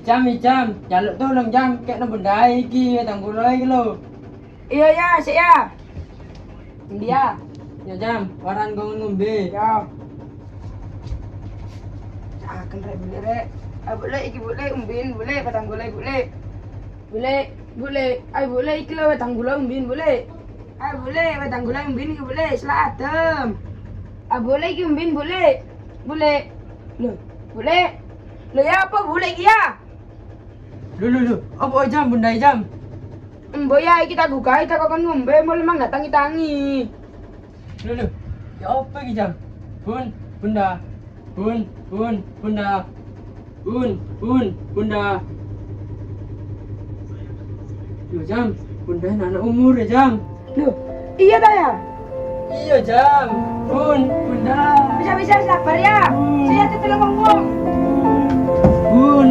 Jam, jaluk tolong jam, kayak nang benda iki, tanggul iki lho. Iya ya, sik ya. Dia. Ya jam, waran gong ngombe. Ya. Akan rek boleh rek. Boleh iki boleh umbin, boleh patang gula boleh. Boleh. Boleh iki lho patang gula umbin boleh. Boleh patang gula umbin iki boleh, selatem. Boleh iki umbin boleh. Boleh. Loh, boleh. Loh ya apa boleh iki ya? Loh, apa jam benda jam? Mbok ya iki tak buka, tak kon ngombe, mau lemang gak tangi-tangi. Loh, ya apa iki jam? Bunda. Loh jam, bunda anak umur ya jam. Loh, iya ta ya? Iya jam, bunda. Bisa sabar ya. Saya tetep ngomong.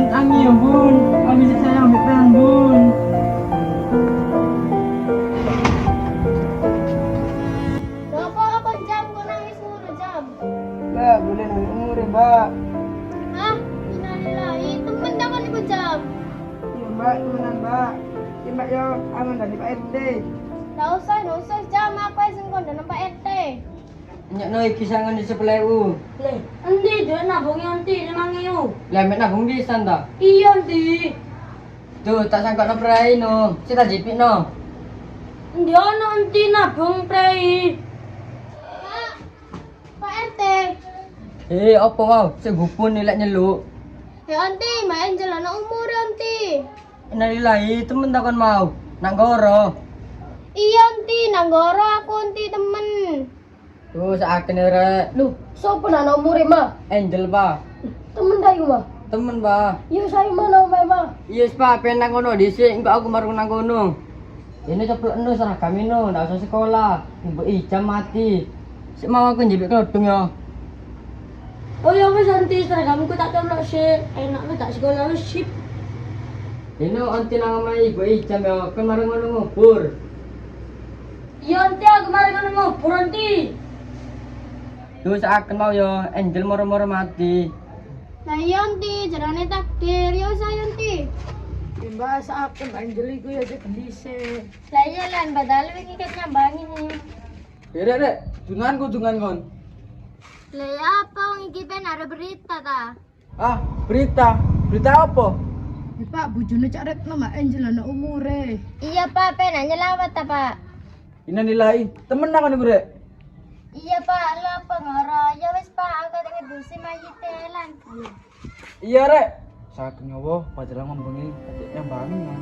Tangi ya kami sayang ambil pelan Bapak apa jam kok nangis mulu jam? Mbak, boleh nang umur ya, Mbak. Hah? Innalillahi, temen jangan ibu jam. Iya, Mbak, temenan, Mbak. Iya, Mbak, yo, aman dari Pak RT. Nggak usah jam apa sing kon dan Pak RT. Nyak no iki sangan di sepelewu. Le, endi duit nabung endi 5.000? Lah mek nabung pisan ta. Iya endi? Tuh tak sangkok no prai no. Sita jipik no. Endi ono endi nabung prei? Pak RT. Apa wow? Segupun nilai nyeluk. Ya anti, Mbak Angel anak umur anti. Innalillahi temen takon mau. Nak goro. Iya anti, nanggoro aku anti temen. Tuh seakan rek. Loh, sopo anak umur mah? Angel ba. Temen dayu mah. Temen ba. Iya saya mana mah? Yes pa, penang kono dhisik engko aku marung nang kono. Ini ceplokno seragam ino, ndak usah sekolah. Ibu ijam mati. Sik mau aku njebik kerudung ya. Oh ya wis anti seragamku tak colok sik. Enak wis tak sekolah wis sip. Ino anti nang omahe ibu ijam ya, kan marung ngono ngubur. Iya anti aku mari ngono ngubur anti. Tuh seakan mau ya, Angel moro-moro mati. Lah iya anti, jarane takdir. Ya usah anti. Iya, Mbak, saat Mbak Angel iku ya cek dhisik. Lah iya lan badal wingi ket nyambangi nih. Rek, dungan kon. Lah ya apa wong iki ben ada berita ta? Ah, berita apa? Ya, Pak, bojone Cak Retno Mbak Angel anak umure. Iya Pak, ben nyelawat ta Pak? Innalillahi, temen nang ngono rek. Iya Pak, lo apa ngoro? Ya wis Pak, aku tak ngedusi mayite lan. Iya rek. Saat nyowo pajalang membengi yang bangun kan.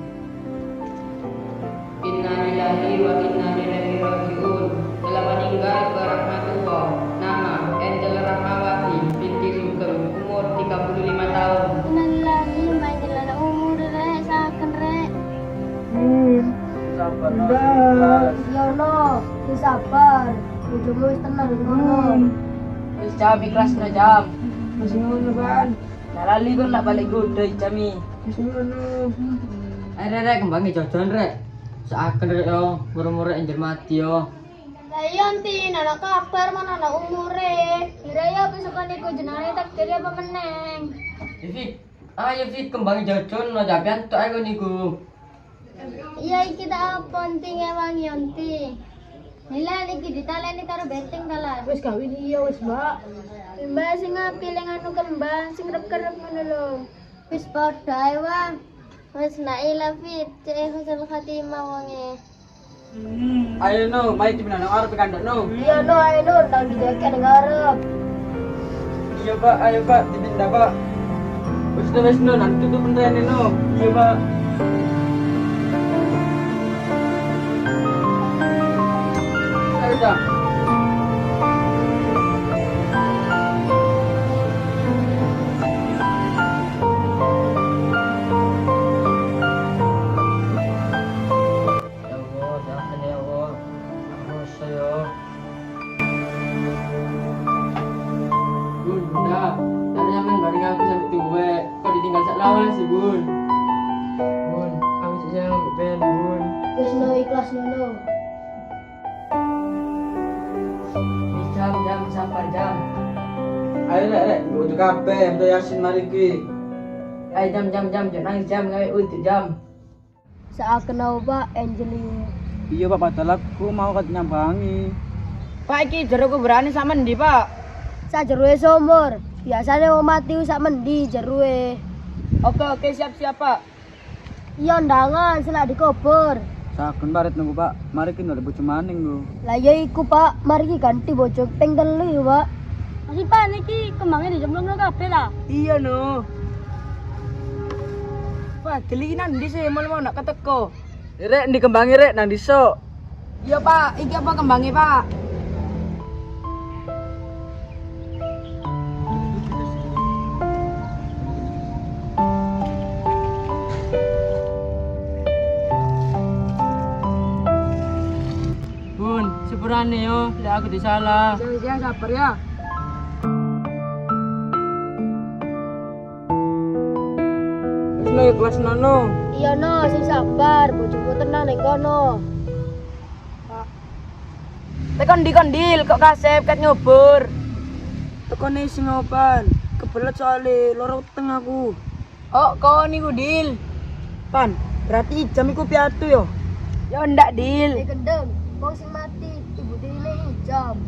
Innalillahi wa inna ilaihi rajiun. Telah meninggal ke rahmatullah. Nama Angel Rahmawati binti Sugeng, umur 35 tahun. Innalillahi manjil anak umur rek saken rek. Sabar Mbak. Ya Allah, wis sabar. Bojomu wis tenang ngono. Wis jam ikhlas na jam. Masih ngono, Pak. Nalali kon lah balik gudai jami. Masih ngono. Ayo rek kembangi jajan rek. Seakan rek yo, murmur Angel mati yo. Lah iya anti, anak kabar mana anak umure. Kira ya besok niku jenenge takdir apa meneng. Fik, ayo Fik kembangi jajan no japian tok aku niku. Iya iki tak apa anti ngewangi anti. Nila iki ditaleni karo beteng dalan. Wis kawin iya wis, Mbak. Mbak sing ngapil yang anu kembang sing kerep-kerep ngono lho. Wis padha ae wae. Wis nak ilafit, cek husnul khatimah wonge. Ayo no, mai di mana arep kandok no. Iya no, ayo no, nang dijeket ngarep. Iya Pak, ayo Pak, dipindah Pak. Wis no, nanti tutup pentene no. Iya Pak. Ayo dah. Bunda, tadi sampean bareng aku sampai tuwe. Kok ditinggal sak lawan sih, Bun? Bun, aku sih sayang Ben, Bun. Wis no ikhlas no. Jam sampar jam. Ayo rek, untuk kabeh, untuk Yasin mari ki. Ay jam jangan jam ngawe untuk jam. Sa akin na ba, Angeline? Iya Pak, padahal aku mau kat nyambangi. Pak iki jero ku berani sak mendi, Pak? Sa jeruwe sumur. Biasanya mau mati sak mendi jeruwe. Oke, siap-siap, Pak. Iya undangan, selak dikubur. Saken baret nunggu Pak, mari kita ada bojo maning lho. Lah ya iku Pak, mari ki ganti bojo ping 3 ya Pak. Masih Pak, niki kembangnya dijemplung kabeh lah. Iya no. Pak, deli nandi sih mau nak keteko. Rek dikembangi rek nang diso. Iya Pak, iki apa kembangnya Pak? Bun, sepurane yo, lek aku disalah. Ya sabar ya. Wis no kelas nono. Iya no, sing sabar, bojomu tenang ning kono. Tekon dikondil kok kasep kat nyubur. Tekone sing opan, kebelet soalnya loro weteng aku. Oh, kok niku Dil? Pan, berarti jam iku piatu yo. Ya ndak Dil. Gendeng, wong sing mati ibu dine jam.